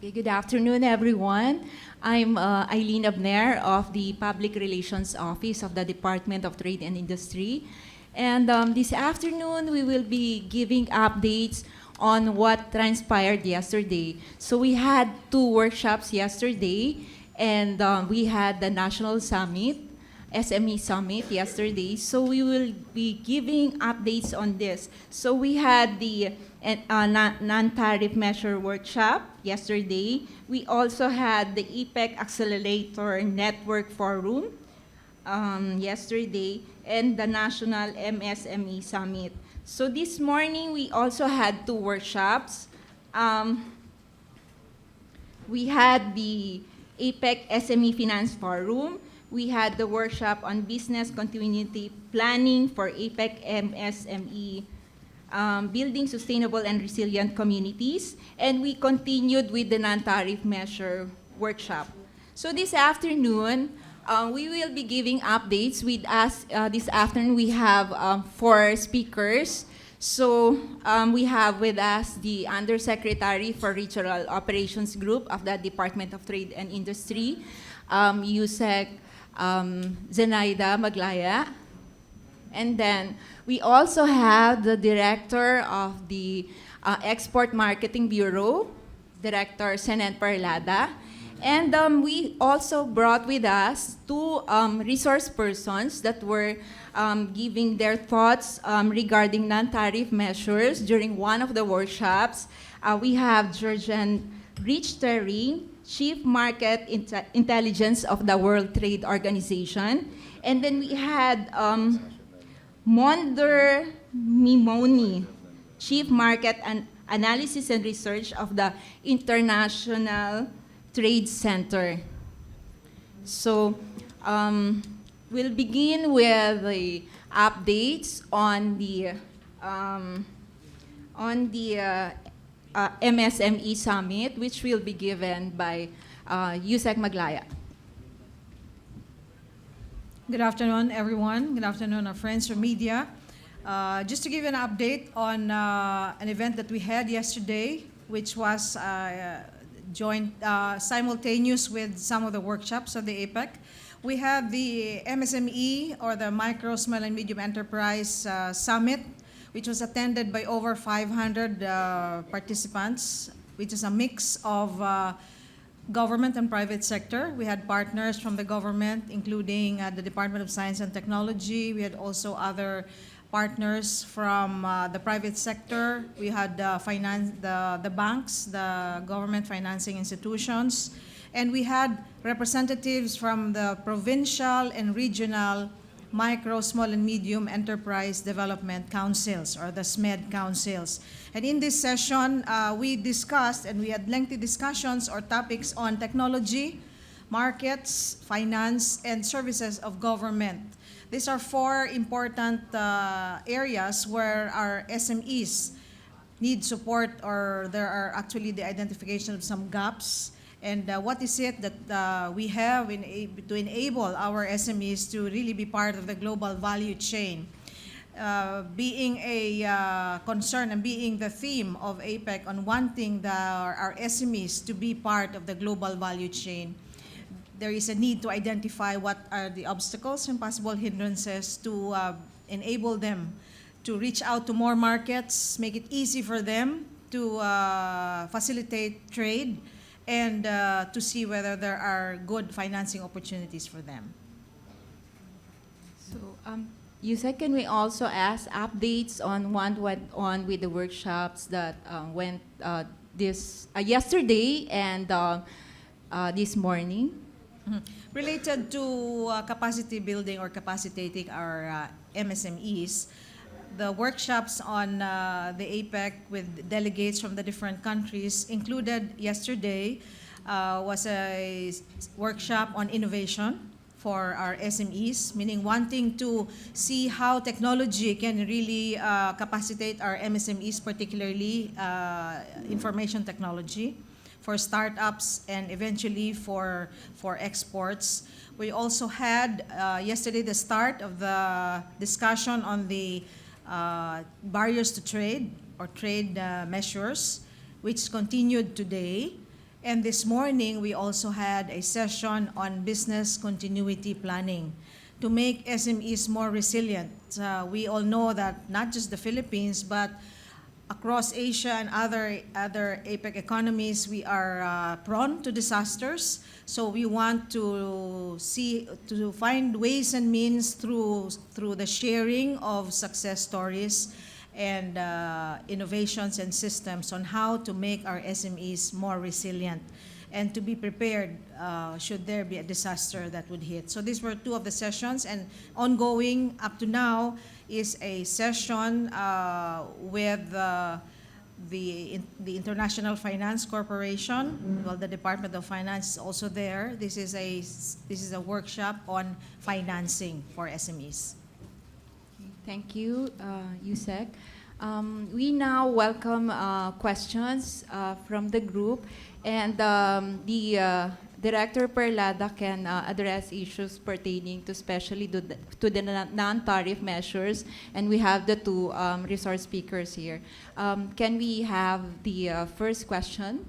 Okay, good afternoon, everyone. I'm Eileen Abner of the Public Relations Office of the Department of Trade and Industry. And this afternoon, we will be giving updates on what transpired yesterday. So we had two workshops yesterday, and we had the National Summit, SME Summit yesterday. So we will be giving updates on this. So we had the non-tariff measure workshop yesterday. We also had the EPEC Accelerator Network Forum yesterday, and the National MSME Summit. So this morning, we also had two workshops. We had the APEC SME Finance Forum. We had the workshop on business continuity planning for APEC MSME, building sustainable and resilient communities. And we continued with the non-tariff measure workshop. So this afternoon, we will be giving updates with us. This afternoon, we have 4 speakers. So we have with us the Undersecretary for Regional Operations Group of the Department of Trade and Industry, Usec, Zenaida, Maglaya. And then we also have the Director of the Export Marketing Bureau, Director Senen Perlada. And we also brought with us 2 resource persons that were giving their thoughts regarding non-tariff measures during one of the workshops. We have Jurgen Richtering, Chief Market Intelligence of the World Trade Organization. And then we had Mondher Mimouni, Chief Market Analysis and Research of the International Trade Center. So we'll begin with the updates on the MSME Summit, which will be given by Usec Maglaya. Good afternoon, everyone. Good afternoon, our friends from media. Just to give you an update on an event that we had yesterday, which was joint simultaneous with some of the workshops of the APEC. We had the MSME, or the Micro, Small, and Medium Enterprise Summit, which was attended by over 500 participants, which is a mix of government and private sector. We had partners from the government, including the Department of Science and Technology. We had also other partners from the private sector. We had the banks, the government financing institutions, and we had representatives from the provincial and regional micro, small, and medium enterprise development councils, or the SMED councils. And in this session, we discussed, and we had lengthy discussions or topics on technology, markets, finance, and services of government. These are 4 important areas where our SMEs need support, or there are actually the identification of some gaps. And what is it that we have to enable our SMEs to really be part of the global value chain? Being a concern and being the theme of APEC on wanting our SMEs to be part of the global value chain, there is a need to identify what are the obstacles and possible hindrances to enable them to reach out to more markets, make it easy for them to facilitate trade, and to see whether there are good financing opportunities for them. So, Usec, can we also ask updates on what went on with the workshops that went yesterday and this morning? Related to capacity building or capacitating our MSMEs, the workshops on the APEC with delegates from the different countries included yesterday was a workshop on innovation for our SMEs, meaning wanting to see how technology can really capacitate our MSMEs, particularly information technology, for startups and eventually for exports. We also had yesterday the start of the discussion on the barriers to trade or trade measures, which continued today. And this morning, we also had a session on business continuity planning to make SMEs more resilient. We all know that not just the Philippines, but across Asia and other APEC economies, we are prone to disasters. So we want to find ways and means through the sharing of success stories and innovations and systems on how to make our SMEs more resilient and to be prepared should there be a disaster that would hit. So these were two of the sessions, and ongoing up to now is a session with the International Finance Corporation. Well, the Department of Finance is also there. This is a workshop on financing for SMEs. Thank you, Usec. We now welcome questions from the group, and the Director Perlada can address issues pertaining to especially to the non-tariff measures, and we have the two resource speakers here. Can we have the first question?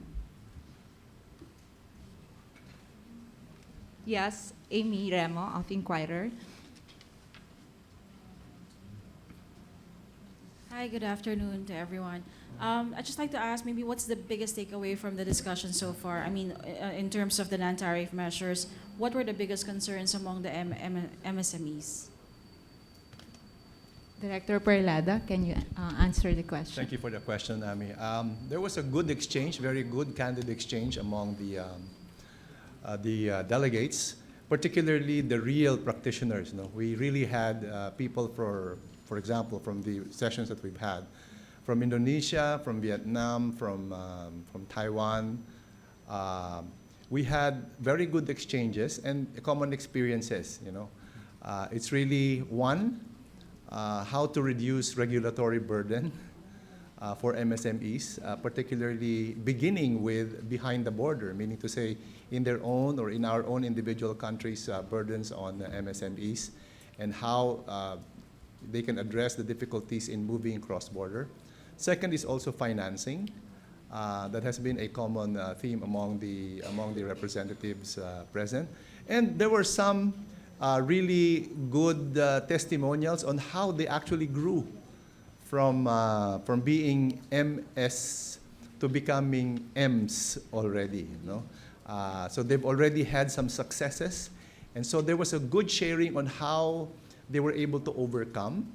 Yes, Amy Remo of Inquirer. Hi, good afternoon to everyone. I'd just like to ask maybe what's the biggest takeaway from the discussion so far? I mean, in terms of the non-tariff measures, what were the biggest concerns among the MSMEs? Director Perlada, can you answer the question? Thank you for the question, Ami. There was a good exchange, very good, candid exchange among the delegates, particularly the real practitioners. You know, we really had people, for example, from the sessions that we've had, from Indonesia, from Vietnam, from Taiwan. We had very good exchanges and common experiences. You know, it's really one, how to reduce regulatory burden for MSMEs, particularly beginning with behind the border, meaning to say in their own or in our own individual countries' burdens on MSMEs, and how they can address the difficulties in moving cross-border. Second is also financing. That has been a common theme among the representatives present. And there were some really good testimonials on how they actually grew from being MS to becoming Ms already. You know? So they've already had some successes. And so there was a good sharing on how they were able to overcome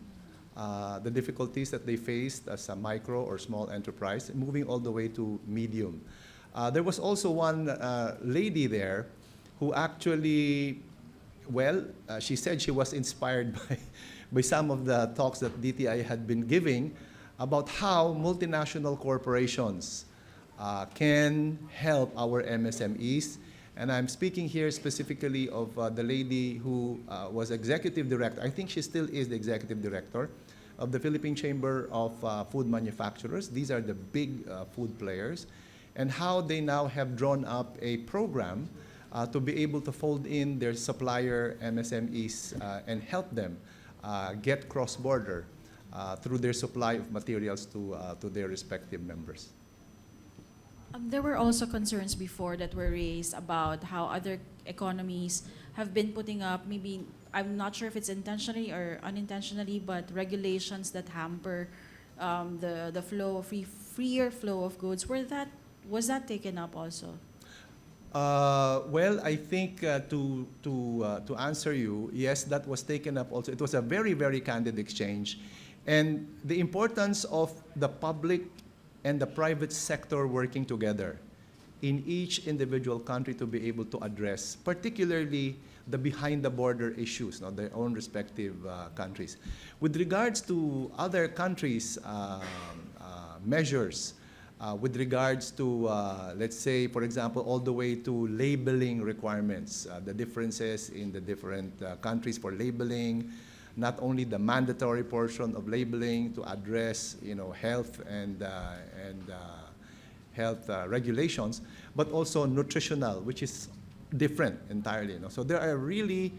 the difficulties that they faced as a micro or small enterprise, moving all the way to medium. There was also one lady there who actually, well, she said she was inspired by some of the talks that DTI had been giving about how multinational corporations can help our MSMEs. And I'm speaking here specifically of the lady who was executive director. I think she still is the executive director of the Philippine Chamber of Food Manufacturers. These are the big food players. And how they now have drawn up a program to be able to fold in their supplier MSMEs and help them get cross-border through their supply of materials to their respective members. There were also concerns before that were raised about how other economies have been putting up, maybe, I'm not sure if it's intentionally or unintentionally, but regulations that hamper the flow, freer flow of goods. Was that taken up also? Well, I think to answer you, yes, that was taken up also. It was a very, very candid exchange. And the importance of the public and the private sector working together in each individual country to be able to address, particularly the behind-the-border issues, their own respective countries. With regards to other countries' measures, with regards to, let's say, for example, all the way to labeling requirements, the differences in the different countries for labeling, not only the mandatory portion of labeling to address, health and health regulations, but also nutritional, which is different entirely. So there are really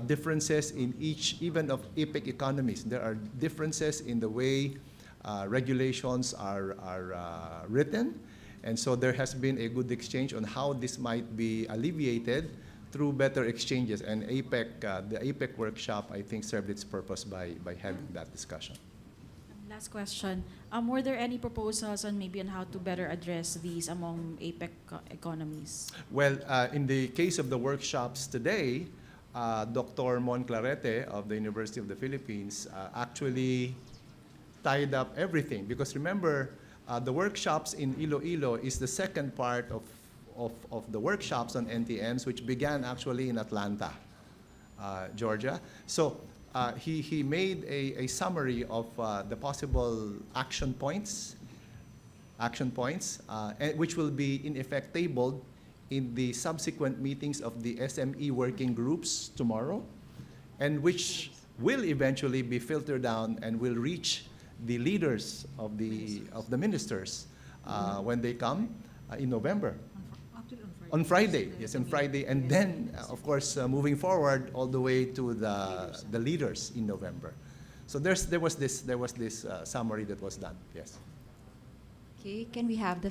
differences in each, even of APEC economies. There are differences in the way regulations are written, And so there has been a good exchange on how this might be alleviated through better exchanges. And the APEC workshop, I think, served its purpose by having that discussion. Last question. Were there any proposals on maybe on how to better address these among APEC economies? Well, in the case of the workshops today, Dr. Mon Clarete of the University of the Philippines actually tied up everything. Because remember, the workshops in Iloilo is the second part of the workshops on NTMs, which began actually in Atlanta, Georgia. So he made a summary of the possible action points, which will be in effect tabled in the subsequent meetings of the SME working groups tomorrow, and which will eventually be filtered down and will reach the leaders of the ministers when they come in November. On Friday, yes, on Friday, and then, of course, moving forward all the way to the leaders in November. So there was this summary that was done. Yes. Okay, can we have the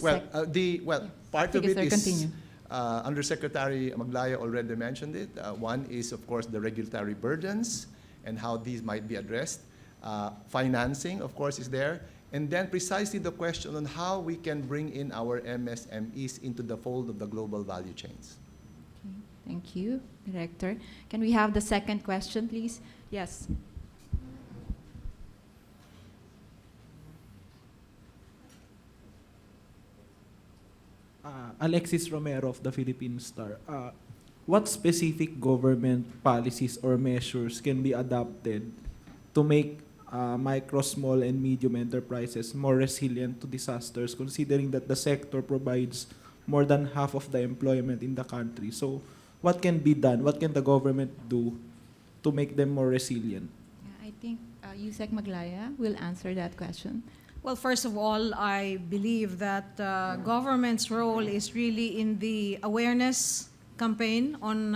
Part of Sige, it sir, is continue. Undersecretary Maglaya already mentioned it. One is, of course, the regulatory burdens and how these might be addressed. Financing, of course, is there. And then precisely the question on how we can bring in our MSMEs into the fold of the global value chains. Okay, thank you, Director. Can we have the second question, please? Yes. Alexis Romero of the Philippine Star. What specific government policies or measures can be adopted to make micro, small, and medium enterprises more resilient to disasters, considering that the sector provides more than half of the employment in the country? So what can be done? What can the government do to make them more resilient? Yeah, I think Usec Maglaya will answer that question. Well, first of all, I believe that government's role is really in the awareness campaign on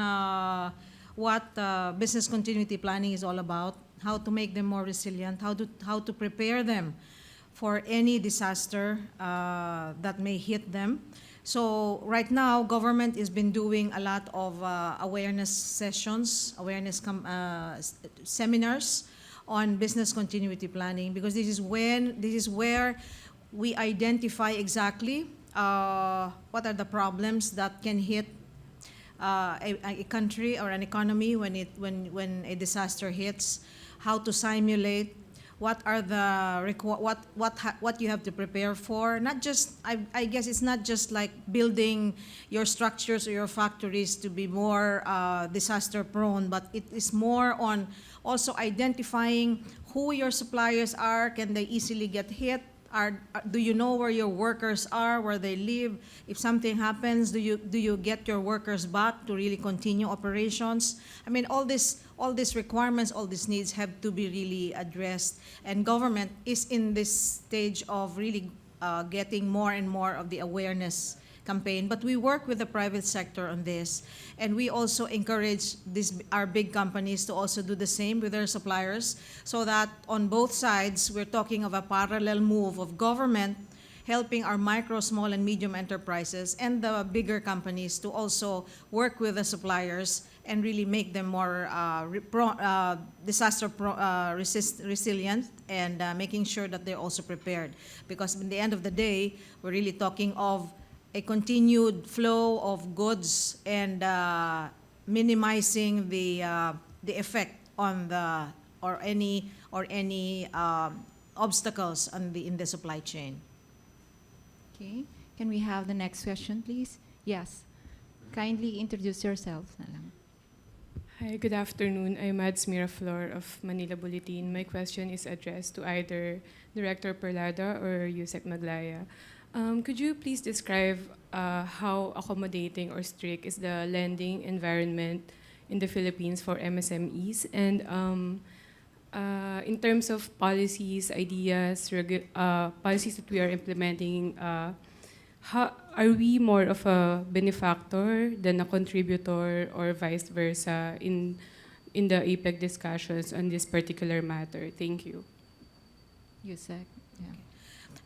what business continuity planning is all about, how to make them more resilient, how to prepare them for any disaster that may hit them. So right now, government has been doing a lot of awareness sessions, seminars on business continuity planning, because this is where we identify exactly what are the problems that can hit a country or an economy when a disaster hits, how to simulate what are the what you have to prepare for. Not just I guess it's not just like building your structures or your factories to be more disaster prone, but it is more on also identifying who your suppliers are. Can they easily get hit? Do you know where your workers are, where they live? If something happens, do you get your workers back to really continue operations? I mean, all these requirements, all these needs have to be really addressed. And government is in this stage of really getting more and more of the awareness campaign. But we work with the private sector on this, and we also encourage our big companies to also do the same with their suppliers, so that on both sides, we're talking of a parallel move of government helping our micro, small, and medium enterprises and the bigger companies to also work with the suppliers and really make them more resilient, and making sure that they're also prepared. Because in the end of the day, we're really talking of a continued flow of goods and minimizing the effect on any obstacles in the supply chain. Okay, can we have the next question, please? Yes. Kindly introduce yourselves na lang. Hi, good afternoon. I'm Mads Miraflor of Manila Bulletin. My question is addressed to either Director Perlada or Usec Maglaya. Could you please describe how accommodating or strict is the lending environment in the Philippines for MSMEs? And in terms of policies, ideas, policies that we are implementing, how, are we more of a benefactor than a contributor, or vice versa in the APEC discussions on this particular matter? Thank you. Usec, yeah.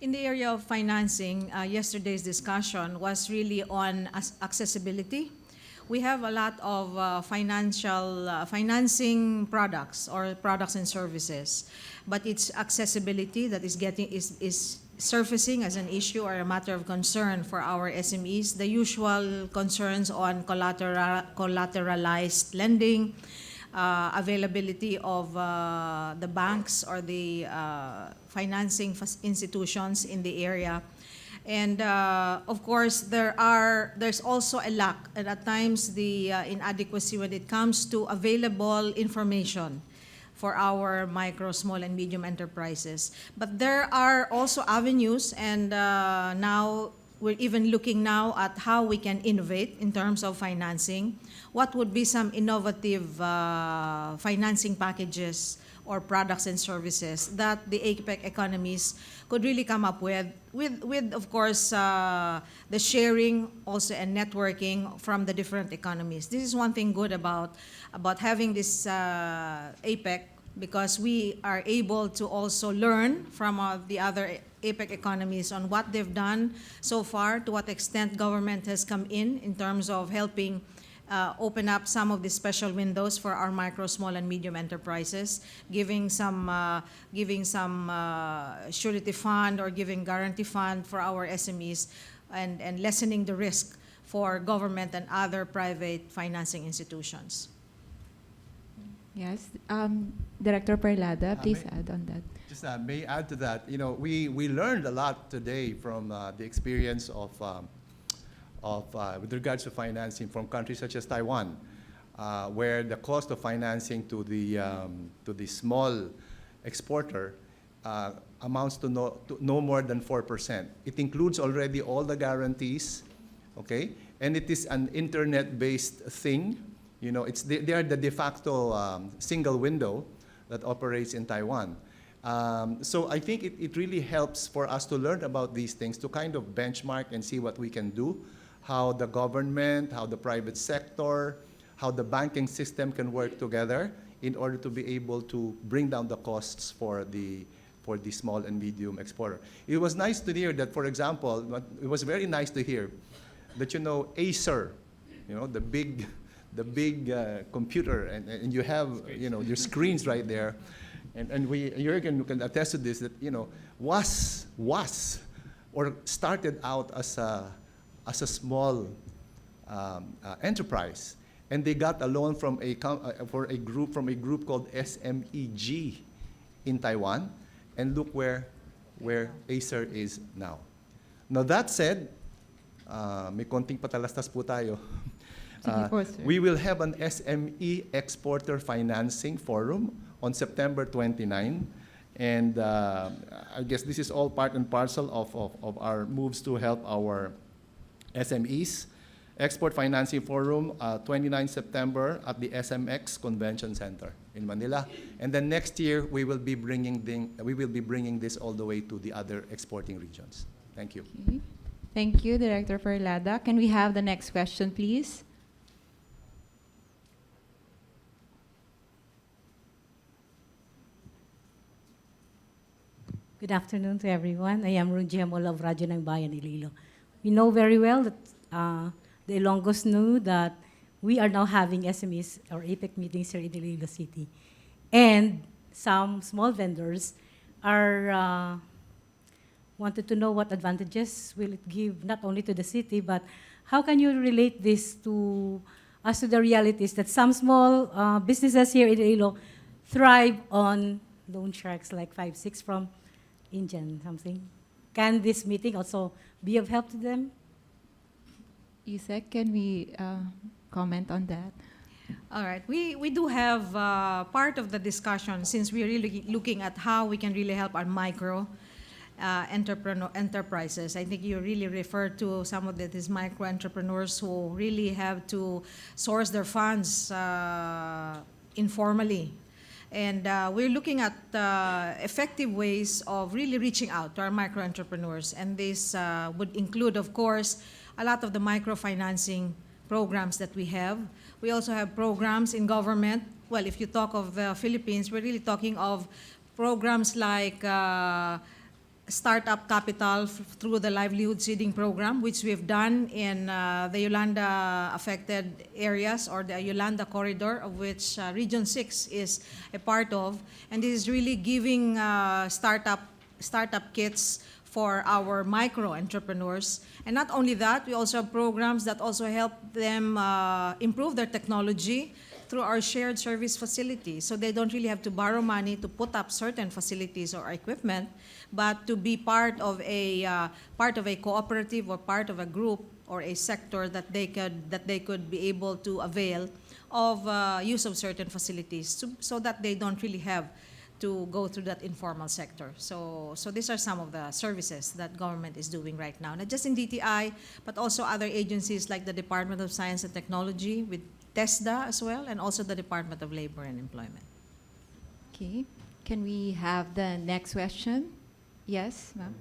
In the area of financing, yesterday's discussion was really on accessibility. We have a lot of financing products or products and services, but it's accessibility that is surfacing as an issue or a matter of concern for our SMEs. The usual concerns on collateralized lending, availability of the banks or the financing institutions in the area. And of course, there's also a lack, and at times the inadequacy when it comes to available information for our micro, small, and medium enterprises. But there are also avenues, and now we're even looking now at how we can innovate in terms of financing. What would be some innovative financing packages or products and services that the APEC economies could really come up with of course, the sharing also and networking from the different economies. This is one thing good about having this APEC, because we are able to also learn from the other APEC economies on what they've done so far, to what extent government has come in terms of helping open up some of the special windows for our micro, small, and medium enterprises, giving some surety fund or giving guarantee fund for our SMEs, and lessening the risk for government and other private financing institutions. Yes, Director Perlada, please May- add on that. Just may add to that. You know, we learned a lot today from the experience of with regards to financing from countries such as Taiwan, where the cost of financing to the small exporter amounts to no more than 4%. It includes already all the guarantees, okay, and it is an internet-based thing. You know, they are the de facto single window that operates in Taiwan. So I think it really helps for us to learn about these things, to kind of benchmark and see what we can do, how the government, how the private sector, how the banking system can work together in order to be able to bring down the costs for the small and medium exporter. It was nice to hear that, for example, it was very nice to hear that, you know, Acer, you know, the big computer, and you have, you know, your screens right there, and Jurgen can attest to this, that, you know, was or started out as a small enterprise, and they got a loan from a group called SMEG in Taiwan, and look where Acer is now. Now that said, may konting patalastas po tayo. Sige po, sir. We will have an SME Exporter Financing Forum on September 29, and I guess this is all part and parcel of our moves to help our SMEs. Export Financing Forum, 29 September at the SMX Convention Center in Manila. And then next year, we will be bringing this all the way to the other exporting regions. Thank you. Okay. Thank you, Director Perlada. Can we have the next question, please? Good afternoon to everyone. I am Runjia Mola of Radyo ng Bayan, Iloilo. We know very well that the Ilonggos knew that we are now having SMEs or APEC meetings here in Iloilo City. And some small vendors are wanted to know what advantages will it give not only to the city, but how can you relate this to the realities that some small businesses here in Iloilo thrive on loan sharks like 5-6 from Indian something. Can this meeting also be of help to them? Usec, can we comment on that? All right, we do have part of the discussion, since we're really looking at how we can really help our micro enterprises. I think you really referred to some of these micro entrepreneurs who really have to source their funds informally. And we're looking at effective ways of really reaching out to our micro entrepreneurs. And this would include, of course, a lot of the microfinancing programs that we have. We also have programs in government. Well, if you talk of the Philippines, we're really talking of programs like startup capital through the livelihood seeding program, which we've done in the Yolanda affected areas, or the Yolanda corridor, of which Region 6 is a part of. And this is really giving startup kits for our micro entrepreneurs. And not only that, we also have programs that also help them improve their technology through our shared service facilities. So they don't really have to borrow money to put up certain facilities or equipment, but to be part of a cooperative or part of a group or a sector that they could be able to avail of use of certain facilities, so that they don't really have to go through that informal sector. So these are some of the services that government is doing right now, not just in DTI, but also other agencies like the Department of Science and Technology with TESDA as well, and also the Department of Labor and Employment. Okay. Can we have the next question? Yes, ma'am.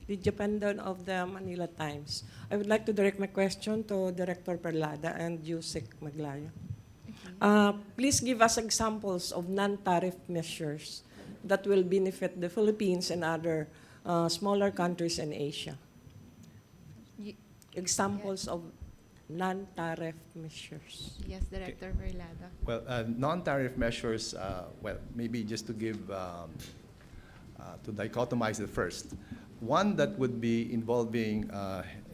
Lydia Pandon of the Manila Times. I would like to direct my question to Director Perlada and Usec Maglaya. Please give us examples of non-tariff measures that will benefit the Philippines and other smaller countries in Asia. Examples of non-tariff measures. Yes, Director Perlada. Well, non-tariff measures, maybe just to give, to dichotomize it first. One that would be involving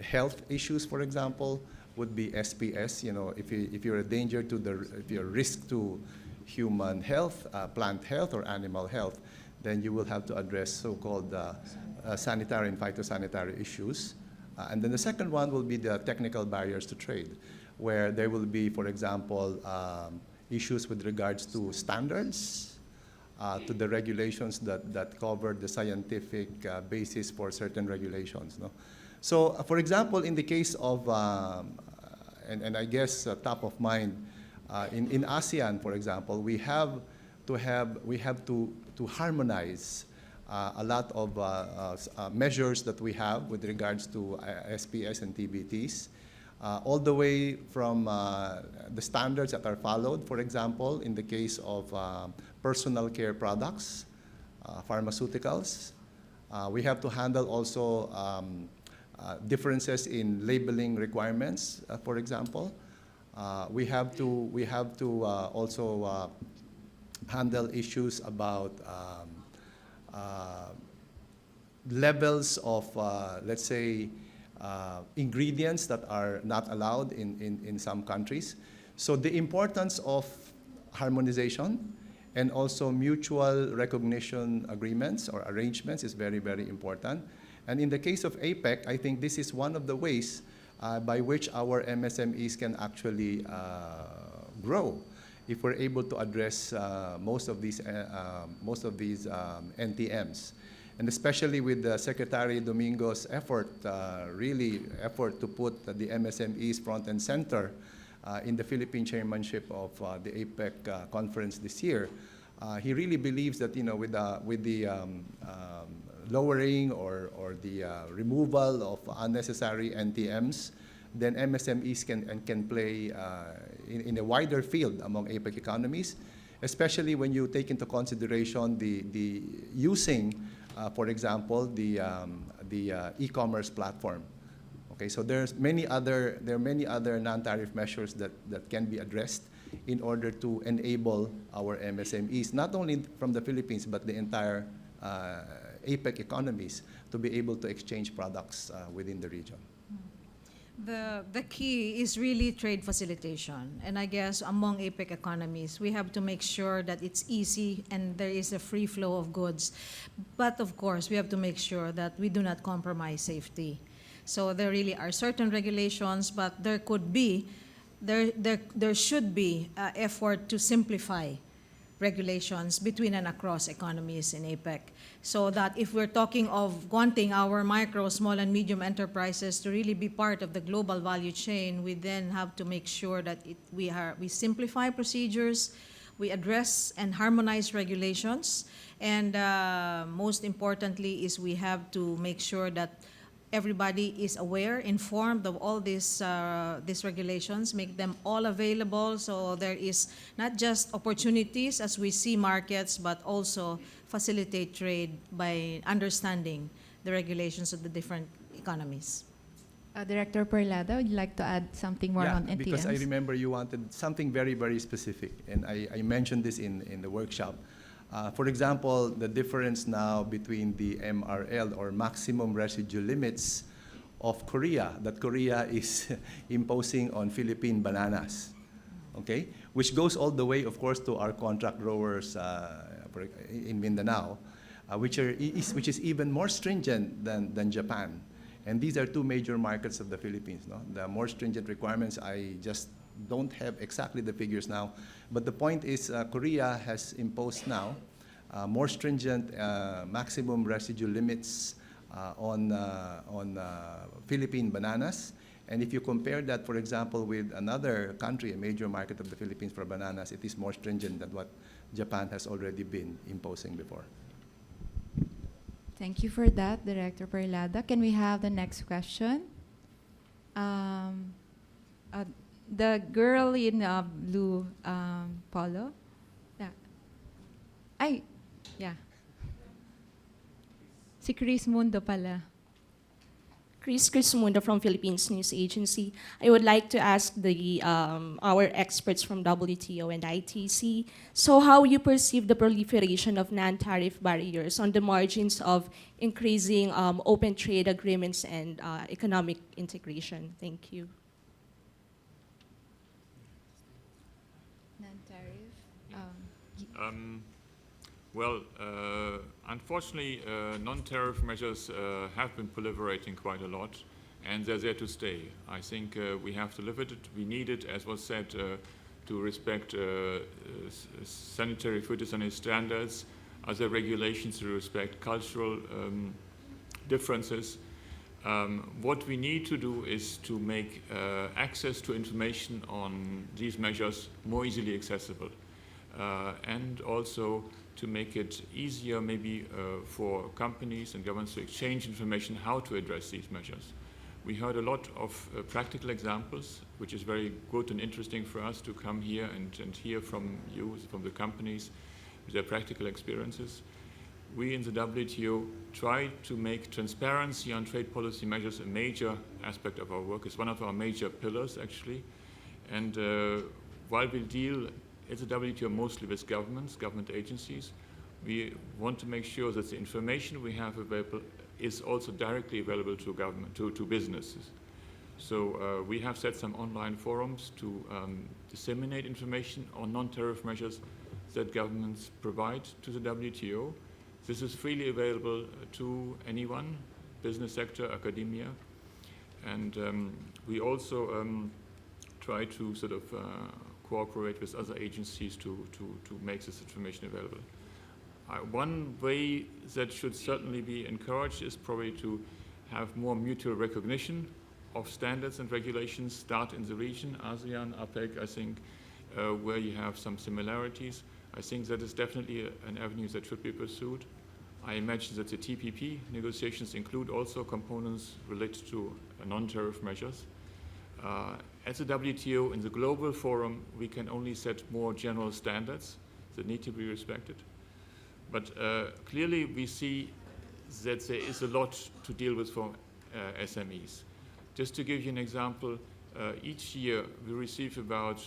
health issues, for example, would be SPS. You know, if you're a danger to if you're a risk to human health, plant health, or animal health, then you will have to address so-called sanitary and phytosanitary issues. And then the second one will be the technical barriers to trade, where there will be, for example, issues with regards to standards, to the regulations that cover the scientific basis for certain regulations. No? So, for example, in the case of, and I guess top of mind, in ASEAN, for example, we have to harmonize a lot of measures that we have with regards to SPS and TBTs, all the way from the standards that are followed, for example, in the case of personal care products, pharmaceuticals. We have to handle also differences in labeling requirements, for example. We have to also handle issues about levels of, let's say, ingredients that are not allowed in some countries. So the importance of harmonization and also mutual recognition agreements or arrangements is very, very important. And in the case of APEC, I think this is one of the ways by which our MSMEs can actually grow if we're able to address most of these NTMs. And especially with Secretary Domingo's effort to put the MSMEs front and center in the Philippine chairmanship of the APEC conference this year. He really believes that, you know, with the lowering or the removal of unnecessary NTMs, then MSMEs can play in a wider field among APEC economies, especially when you take into consideration the using, for example, the e-commerce platform. Okay, so there are many other non-tariff measures that can be addressed in order to enable our MSMEs, not only from the Philippines but the entire APEC economies, to be able to exchange products within the region. The key is really trade facilitation. And I guess among APEC economies, we have to make sure that it's easy and there is a free flow of goods. But of course, we have to make sure that we do not compromise safety. So there really are certain regulations, but there should be effort to simplify regulations between and across economies in APEC, so that if we're talking of wanting our micro, small, and medium enterprises to really be part of the global value chain, we then have to make sure that we simplify procedures, we address and harmonize regulations, and most importantly is we have to make sure that everybody is aware, informed of all these regulations, make them all available, so there is not just opportunities as we see markets, but also facilitate trade by understanding the regulations of the different economies. Director Perlada, would you like to add something more on NTMs? Because I remember you wanted something very, very specific, and I mentioned this in the workshop. For example, the difference now between the MRL, or maximum residue limits, of Korea, that Korea is imposing on Philippine bananas, okay? Which goes all the way, of course, to our contract growers in Mindanao, which is even more stringent than Japan. And these are two major markets of the Philippines. No? The more stringent requirements, I just don't have exactly the figures now. But the point is, Korea has imposed now more stringent maximum residue limits on Philippine bananas. And if you compare that, for example, with another country, a major market of the Philippines for bananas, it is more stringent than what Japan has already been imposing before. Thank you for that, Director Perlada. Can we have the next question? The girl in blue polo. Yeah. Si Chris Mundo pala. Chris Mundo from Philippines News Agency. I would like to ask our experts from WTO and ITC, so how you perceive the proliferation of non-tariff barriers on the margins of increasing open trade agreements and economic integration? Thank you. Non-tariff. Well, unfortunately, non-tariff measures have been proliferating quite a lot, and they're there to stay. I think we have to live with it. We need it, as was said, to respect sanitary phytosanitary standards, other regulations to respect cultural differences. What we need to do is to make access to information on these measures more easily accessible, and also to make it easier maybe for companies and governments to exchange information how to address these measures. We heard a lot of practical examples, which is very good and interesting for us to come here and hear from you, from the companies, their practical experiences. We in the WTO try to make transparency on trade policy measures a major aspect of our work. It's one of our major pillars, actually. And while we deal at the WTO mostly with governments, government agencies, we want to make sure that the information we have available is also directly available to government, to businesses. So we have set some online forums to disseminate information on non-tariff measures that governments provide to the WTO. This is freely available to anyone, business sector, academia, and we also try to sort of cooperate with other agencies to make this information available. One way that should certainly be encouraged is probably to have more mutual recognition of standards and regulations start in the region, ASEAN, APEC, I think, where you have some similarities. I think that is definitely an avenue that should be pursued. I imagine that the TPP negotiations include also components related to non-tariff measures. At the WTO, in the global forum, we can only set more general standards that need to be respected. But clearly we see that there is a lot to deal with for SMEs. Just to give you an example, each year we receive about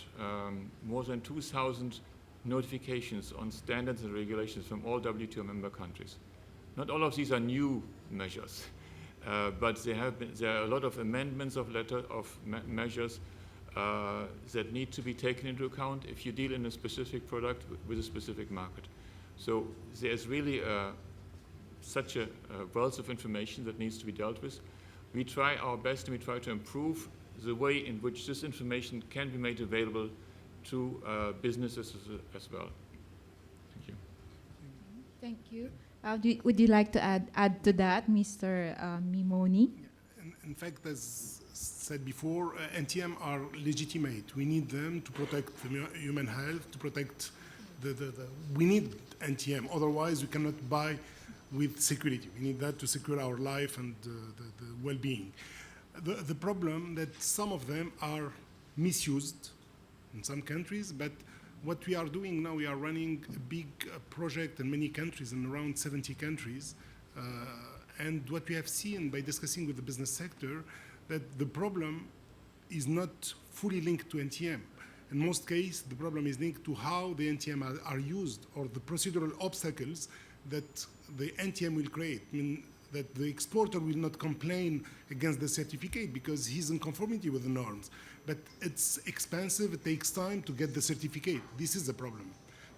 more than 2,000 notifications on standards and regulations from all WTO member countries. Not all of these are new measures, but there are a lot of amendments of measures that need to be taken into account if you deal in a specific product with a specific market. So there's really such a wealth of information that needs to be dealt with. We try our best and we try to improve the way in which this information can be made available to businesses as well. Thank you. Thank you. Would you like to add to that, Mr. Mimouni? In fact, as said before, NTM are legitimate. We need them to protect human health, to protect we need NTM. Otherwise, we cannot buy with security. We need that to secure our life and the well-being. The problem that some of them are misused in some countries, but what we are doing now, we are running a big project in many countries, in around 70 countries, and what we have seen by discussing with the business sector, that the problem is not fully linked to NTM. In most cases, the problem is linked to how the NTM are used, or the procedural obstacles that the NTM will create. I mean, that the exporter will not complain against the certificate because he's in conformity with the norms. But it's expensive, it takes time to get the certificate. This is the problem.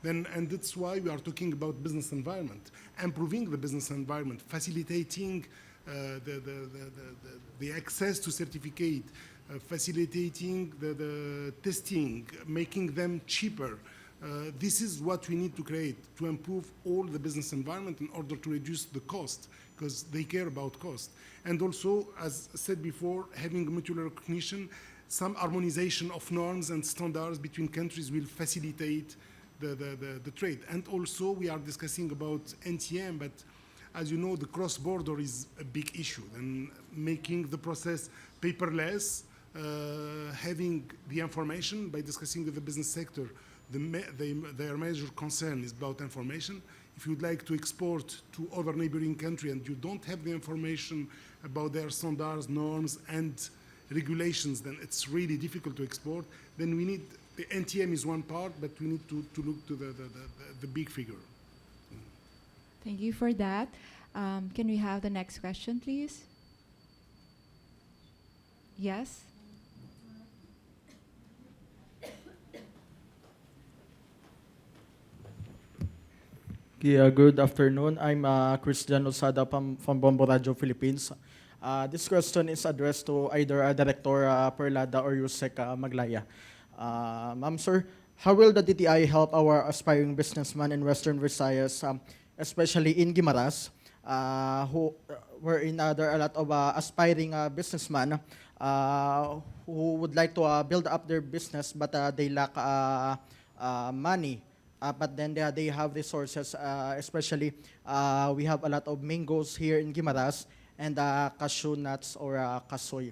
And that's why we are talking about business environment, improving the business environment, facilitating the access to certificate, facilitating the testing, making them cheaper. This is what we need to create to improve all the business environment in order to reduce the cost, because they care about cost. And also, as said before, having mutual recognition, some harmonization of norms and standards between countries will facilitate the trade. And also, we are discussing about NTM, but as you know, the cross-border is a big issue, and making the process paperless, having the information by discussing with the business sector, their major concern is about information. If you'd like to export to other neighboring country and you don't have the information about their standards, norms, and regulations, then it's really difficult to export. Then we need, the NTM is one part, but we need to look to the big figure. Thank you for that. Can we have the next question, please? Yes? Yeah, good afternoon. I'm Christian Osada from Bombo Radio Philippines. This question is addressed to either Director Perlada or Usec Maglaya. Ma'am, sir, how will the DTI help our aspiring businessmen in Western Visayas, especially in Guimaras, wherein there are a lot of aspiring businessmen who would like to build up their business, but they lack money. But then they have resources, especially we have a lot of mangoes here in Guimaras and cashew nuts or kasoy.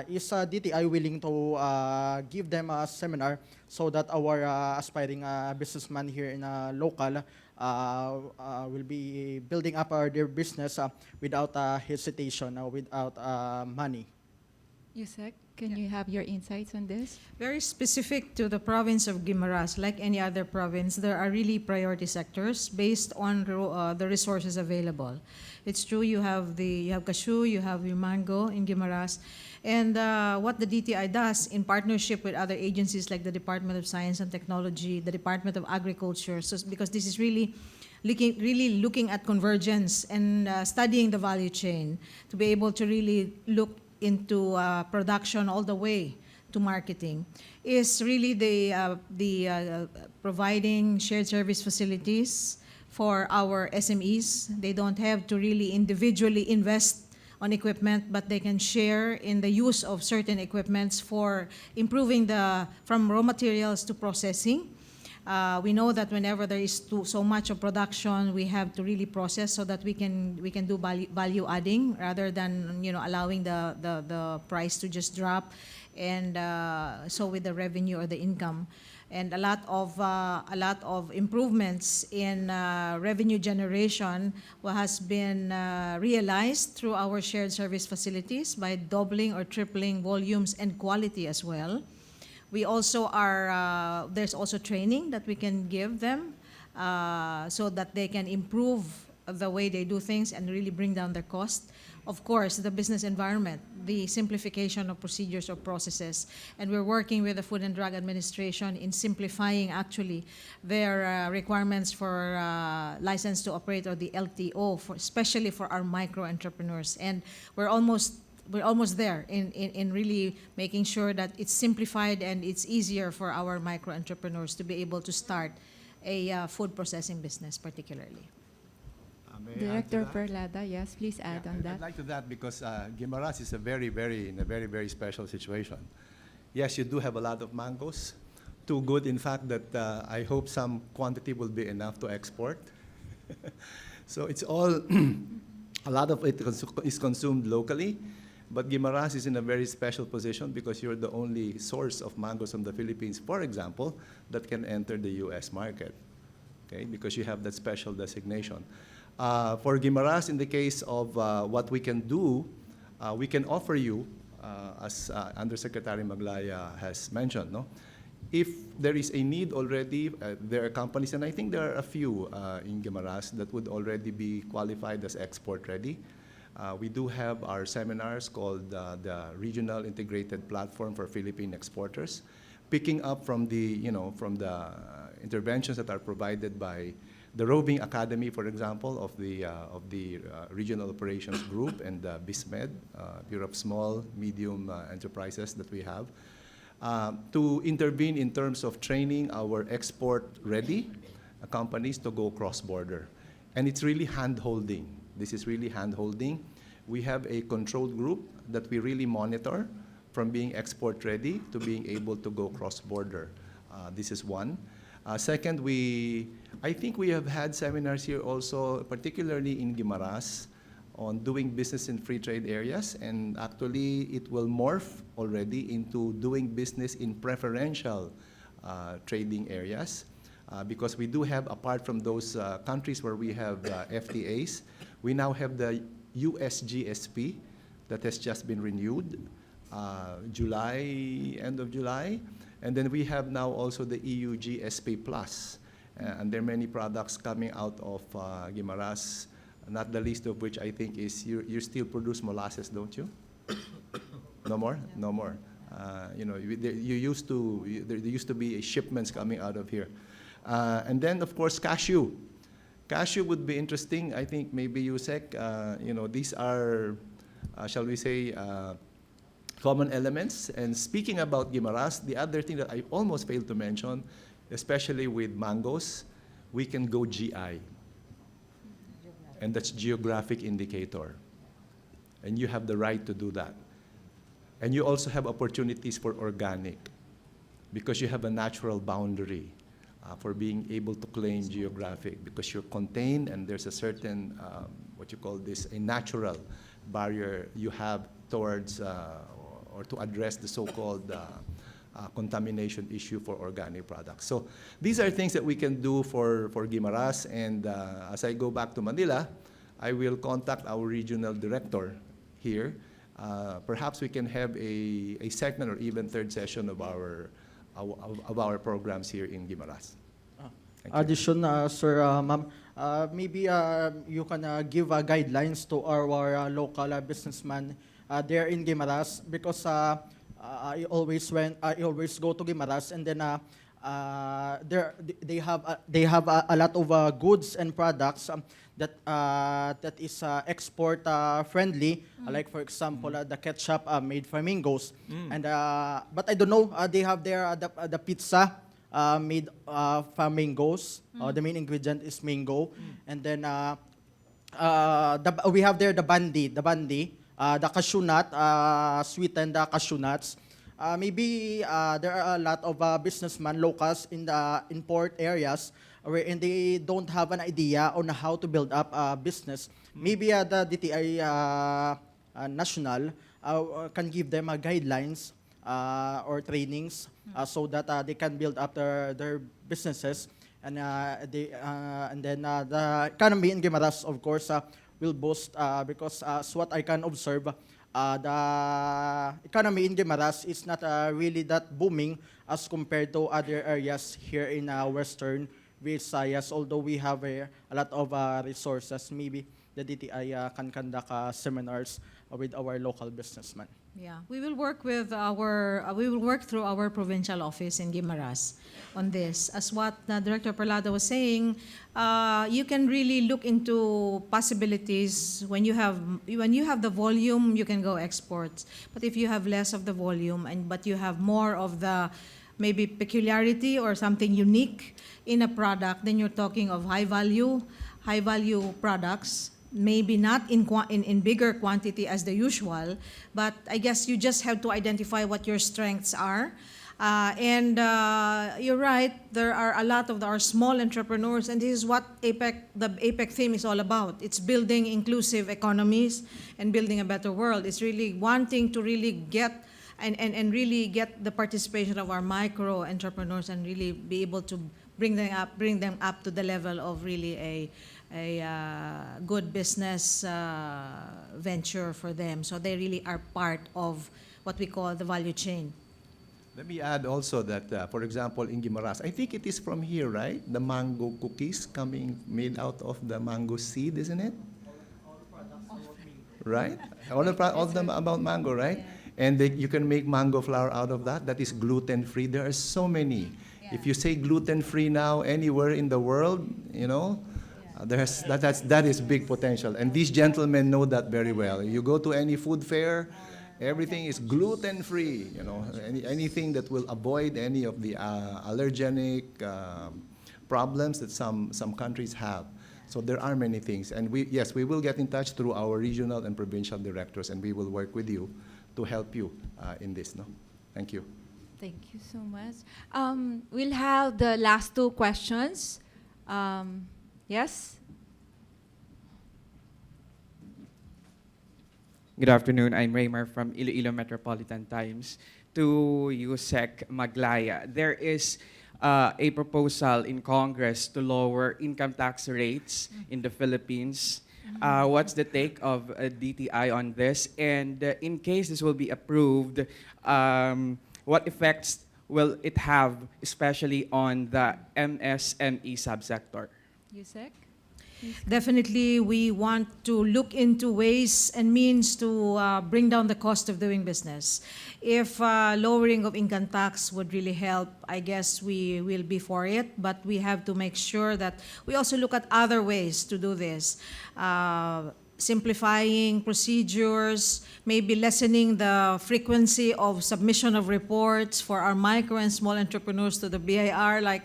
Is DTI willing to give them a seminar so that our aspiring businessmen here in local will be building up their business without hesitation, without money? Usec, can you have your insights on this? Very specific to the province of Guimaras, like any other province, there are really priority sectors based on the resources available. It's true, you have cashew, you have your mango in Guimaras, and what the DTI does in partnership with other agencies like the Department of Science and Technology, the Department of Agriculture, so because this is really looking at convergence and studying the value chain to be able to really look into production all the way to marketing, is really the providing shared service facilities for our SMEs. They don't have to really individually invest on equipment, but they can share in the use of certain equipments for improving from raw materials to processing. We know that whenever there is so much of production, we have to really process so that we can do value adding rather than allowing the price to just drop, and so with the revenue or the income, and a lot of improvements in revenue generation has been realized through our shared service facilities by doubling or tripling volumes and quality as well. We also there's also training that we can give them so that they can improve the way they do things and really bring down their cost. Of course, the business environment, the simplification of procedures or processes, and we're working with the Food and Drug Administration in simplifying actually their requirements for license to operate, or the LTO, especially for our micro entrepreneurs. And we're almost there in really making sure that it's simplified and it's easier for our micro entrepreneurs to be able to start a food processing business particularly. Director Perlada, yes, please add on that. I'd like to that because Guimaras is in a very special situation. Yes, you do have a lot of mangoes, too good in fact that I hope some quantity will be enough to export. So it's all, a lot of it is consumed locally, but Guimaras is in a very special position because you're the only source of mangoes from the Philippines, for example, that can enter the US market, okay, because you have that special designation. For Guimaras, in the case of what we can do, we can offer you, as Undersecretary Maglaya has mentioned, no? If there is a need already, there are companies, and I think there are a few in Guimaras that would already be qualified as export ready. We do have our seminars called the Regional Integrated Platform for Philippine Exporters, picking up from the, from the interventions that are provided by the Roving Academy, for example, of the Regional Operations Group and the BISMED, Bureau of Small, Medium Enterprises that we have, to intervene in terms of training our export-ready companies to go cross-border. And it's really hand-holding. This is really hand-holding. We have a controlled group that we really monitor from being export-ready to being able to go cross-border. This is one. Second, I think we have had seminars here also, particularly in Guimaras, on doing business in free trade areas, and actually it will morph already into doing business in preferential trading areas, because we do have, apart from those countries where we have FTAs, we now have the US GSP that has just been renewed, end of July, and then we have now also the EU GSP Plus, and there are many products coming out of Guimaras, not the least of which I think is you still produce molasses, don't you? No more? No more. There used to be shipments coming out of here. And then, of course, cashew. Cashew would be interesting. I think maybe Usec, these are, shall we say, common elements. And speaking about Guimaras, the other thing that I almost failed to mention, especially with mangoes, we can go GI. And that's geographic indicator. And you have the right to do that. And you also have opportunities for organic because you have a natural boundary for being able to claim geographic because you're contained and there's a certain, what you call this, a natural barrier you have towards or to address the so-called contamination issue for organic products. So these are things that we can do for Guimaras, and as I go back to Manila, I will contact our regional director here. Perhaps we can have a segment or even third session of our programs here in Guimaras. Addition, sir, ma'am, maybe you can give guidelines to our local businessman there in Guimaras, because I always go to Guimaras, and then they have a lot of goods and products that is export friendly, like for example the ketchup made from mangoes, and but I don't know, they have there the pizza made from mangoes. The main ingredient is mango, and then we have there the bandi, the cashew nut, sweetened cashew nuts. Maybe there are a lot of businessmen, locals in the import areas wherein they don't have an idea on how to build up a business. Maybe the DTI national can give them guidelines or trainings so that they can build up their businesses, and then the economy in Guimaras, of course, will boost because as what I can observe, the economy in Guimaras is not really that booming as compared to other areas here in Western Visayas, although we have a lot of resources. Maybe the DTI can conduct seminars with our local businessmen. Yeah, we will work with we will work through our provincial office in Guimaras on this. As what Director Perlada was saying, you can really look into possibilities. When you have the volume, you can go exports. But if you have less of the volume but you have more of the maybe peculiarity or something unique in a product, then you're talking of high value products. Maybe not in bigger quantity as the usual, but I guess you just have to identify what your strengths are, You're right, there are a lot of our small entrepreneurs, and this is what the APEC theme is all about. It's building inclusive economies and building a better world. It's really wanting to really get and really get the participation of our micro entrepreneurs and really be able to bring them up to the level of really a good business venture for them. So they really are part of what we call the value chain. Let me add also that, for example, in Guimaras, I think it is from here, right? The mango cookies coming made out of the mango seed, isn't it? Right? All of them about mango, right? And you can make mango flour out of that. That is gluten-free. There are so many. Yeah. If you say gluten-free now anywhere in the world, you know, that is big potential. And these gentlemen know that very well. You go to any food fair, everything is gluten-free, you know, anything that will avoid any of the allergenic problems that some countries have. So there are many things. And we will get in touch through our regional and provincial directors, and we will work with you to help you in this. No? Thank you. Thank you so much. We'll have the last two questions. Yes? Good afternoon. I'm Raymar from Iloilo Metropolitan Times. To Usec Maglaya, there is a proposal in Congress to lower income tax rates in the Philippines. What's the take of DTI on this? And in case this will be approved, what effects will it have, especially on the MSME subsector? Usec? Definitely, we want to look into ways and means to bring down the cost of doing business. If lowering of income tax would really help, I guess we will be for it, but we have to make sure that we also look at other ways to do this. Simplifying procedures, maybe lessening the frequency of submission of reports for our micro and small entrepreneurs to the BIR, like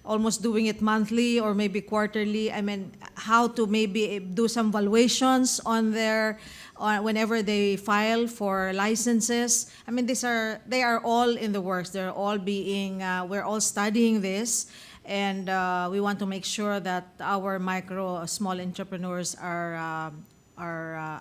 almost doing it monthly or maybe quarterly. I mean, how to maybe do some valuations on their, whenever they file for licenses. I mean, they are all in the works. They're all being, we're all studying this, and we want to make sure that our micro, small entrepreneurs are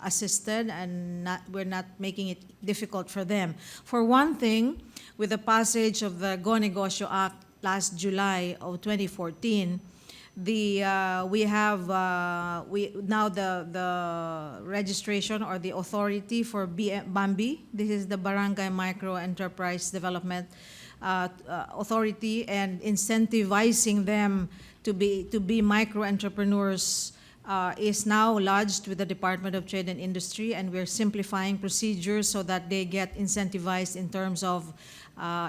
assisted and we're not making it difficult for them. For one thing, with the passage of the Go Negosyo Act last July of 2014, we now the registration or the authority for BAMBI. This is the Barangay Micro Enterprise Development Authority, and incentivizing them to be micro entrepreneurs is now lodged with the Department of Trade and Industry, and we're simplifying procedures so that they get incentivized in terms of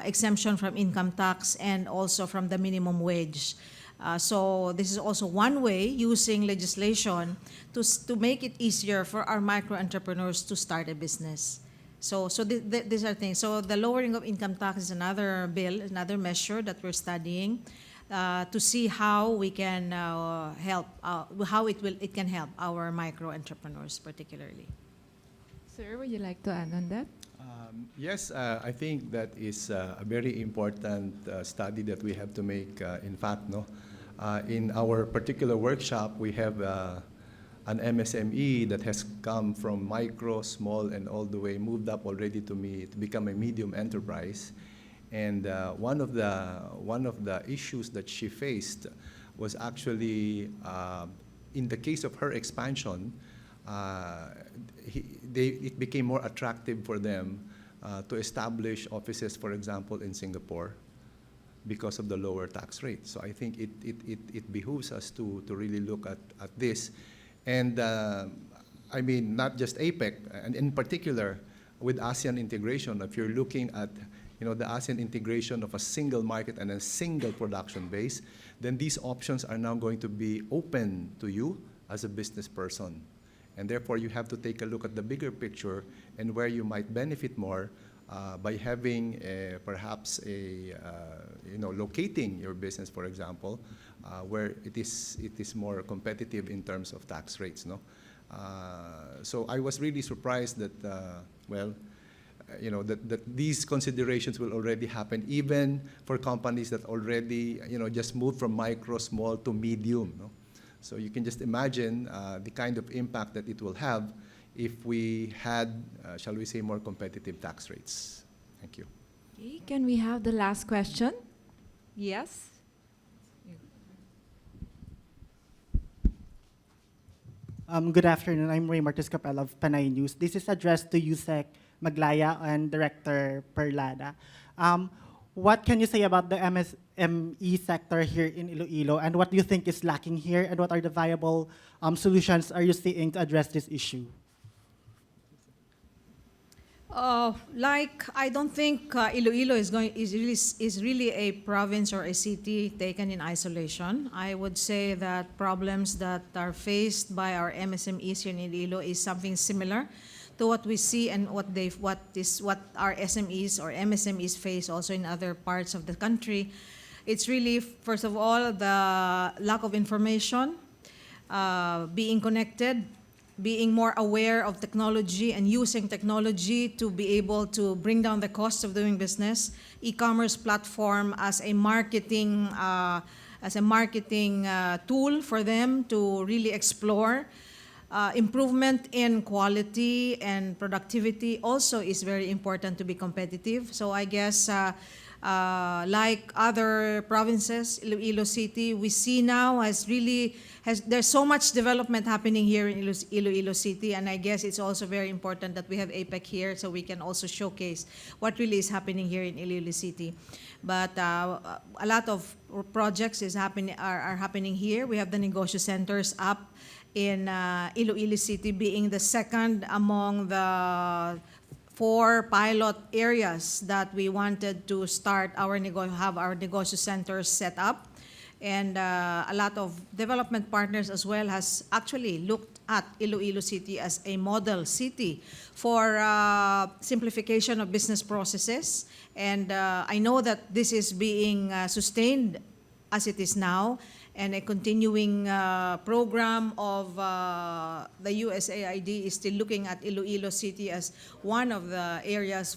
exemption from income tax and also from the minimum wage. So this is also one way, using legislation to make it easier for our micro entrepreneurs to start a business. So these are things. So the lowering of income tax is another bill, another measure that we're studying to see how we can help, how it can help our micro entrepreneurs particularly. Sir, would you like to add on that? Yes, I think that is a very important study that we have to make. In fact, in our particular workshop, we have an MSME that has come from micro, small, and all the way moved up already to become a medium enterprise. And one of the issues that she faced was actually, in the case of her expansion, it became more attractive for them to establish offices, for example, in Singapore, because of the lower tax rate. So I think it behooves us to really look at this. And I mean, not just APEC, and in particular with ASEAN integration, if you're looking at the ASEAN integration of a single market and a single production base, then these options are now going to be open to you as a business person. And therefore, you have to take a look at the bigger picture and where you might benefit more by having perhaps locating your business, for example, where it is more competitive in terms of tax rates. So I was really surprised that that these considerations will already happen even for companies that already, just moved from micro, small to medium. No? So you can just imagine the kind of impact that it will have if we had, shall we say, more competitive tax rates. Thank you. Okay, can we have the last question? Yes. Good afternoon. I'm Ray Martis Capel of Panay News. This is addressed to Usec, Maglaya, and Director Perlada. What can you say about the MSME sector here in Iloilo, and what do you think is lacking here, and what are the viable solutions are you seeing to address this issue? I don't think Iloilo is really a province or a city taken in isolation. I would say that problems that are faced by our MSMEs here in Iloilo is something similar to what we see and what our SMEs or MSMEs face also in other parts of the country. It's really, first of all, the lack of information, being connected, being more aware of technology and using technology to be able to bring down the cost of doing business, e-commerce platform as a marketing tool for them to really explore. Improvement in quality and productivity also is very important to be competitive. So I guess like other provinces, Iloilo City, we see now there's so much development happening here in Iloilo City, and I guess it's also very important that we have APEC here so we can also showcase what really is happening here in Iloilo City. But a lot of projects are happening here. We have the negosyo centers up in Iloilo City, being the second among the 4 pilot areas that we wanted to start have our negosyo centers set up. And a lot of development partners as well has actually looked at Iloilo City as a model city for simplification of business processes. And I know that this is being sustained as it is now, and a continuing program of the USAID is still looking at Iloilo City as one of the areas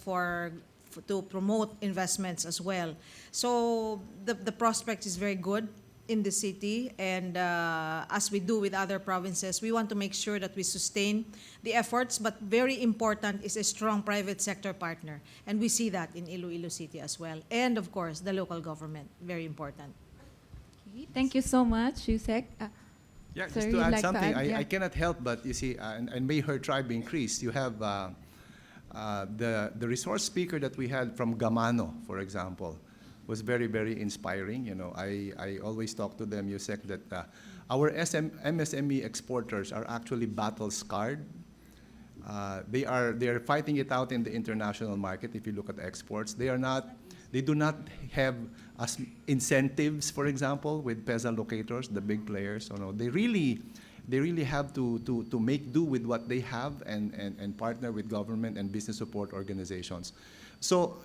to promote investments as well. So the prospect is very good in the city, and as we do with other provinces, we want to make sure that we sustain the efforts, but very important is a strong private sector partner, and we see that in Iloilo City as well, and of course the local government, very important. Okay, thank you so much, Usec. Yeah, Sir, just to you'd add like to something, add? Yeah. I cannot help but, you see, and may her tribe increase. You have the resource speaker that we had from Gamano, for example, was very, very inspiring. I always talk to them, Usec, that our MSME exporters are actually battle-scarred. They are fighting it out in the international market. If you look at exports, they do not have as incentives, for example, with PESA locators, the big players. So no, they really have to make do with what they have and partner with government and business support organizations. So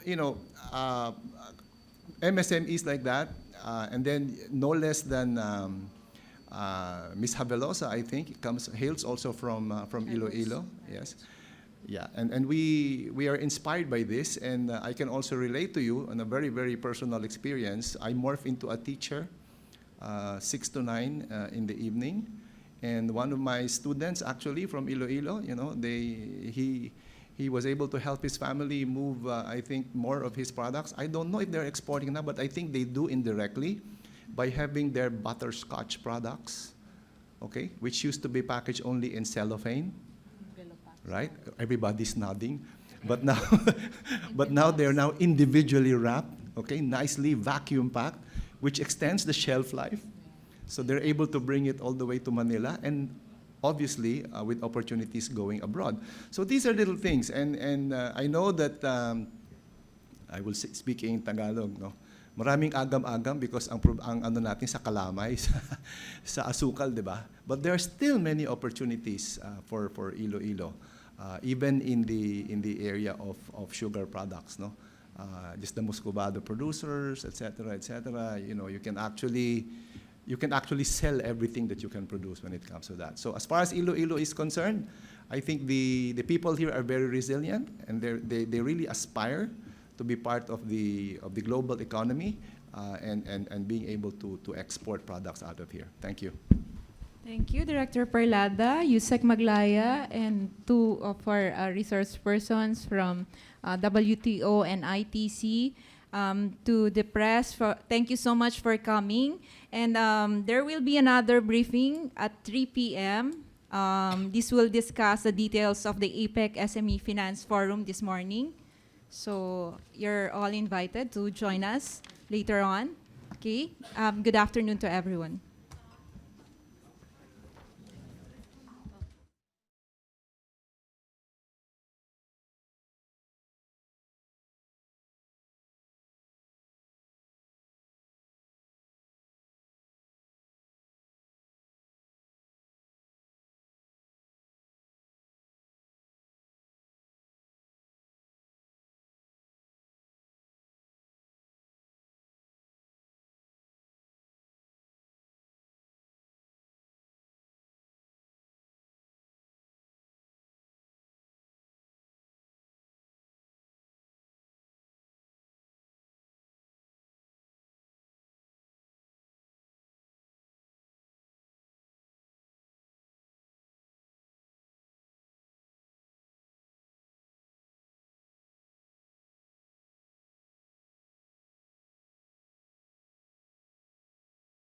MSMEs like that, and then no less than Ms. Havelosa, I think, hails also from Iloilo. Yes. Yeah, and we are inspired by this, and I can also relate to you on a very, very personal experience. I morphed into a teacher 6 to 9 in the evening, and one of my students actually from Iloilo, he was able to help his family move, I think, more of his products. I don't know if they're exporting now, but I think they do indirectly by having their butterscotch products, okay, which used to be packaged only in cellophane. Right? Everybody's nodding. But now they're now individually wrapped, okay, nicely vacuum packed, which extends the shelf life. So they're able to bring it all the way to Manila, and obviously with opportunities going abroad. So these are little things, and I know that I will speak in Tagalog, no. Maraming agam-agam because ang ano natin sa kalamay, sa asukal, di ba? But there are still many opportunities for Iloilo, even in the area of sugar products, no? Just the muscovado producers, etc., etc. You can actually sell everything that you can produce when it comes to that. So as far as Iloilo is concerned, I think the people here are very resilient, and they really aspire to be part of the global economy and being able to export products out of here. Thank you. Thank you, Director Perlada, Usec Maglaya, and two of our resource persons from WTO and ITC. To the press, thank you so much for coming. And there will be another briefing at 3 p.m. This will discuss the details of the APEC SME Finance Forum this morning. So you're all invited to join us later on. Okay. Good afternoon to everyone.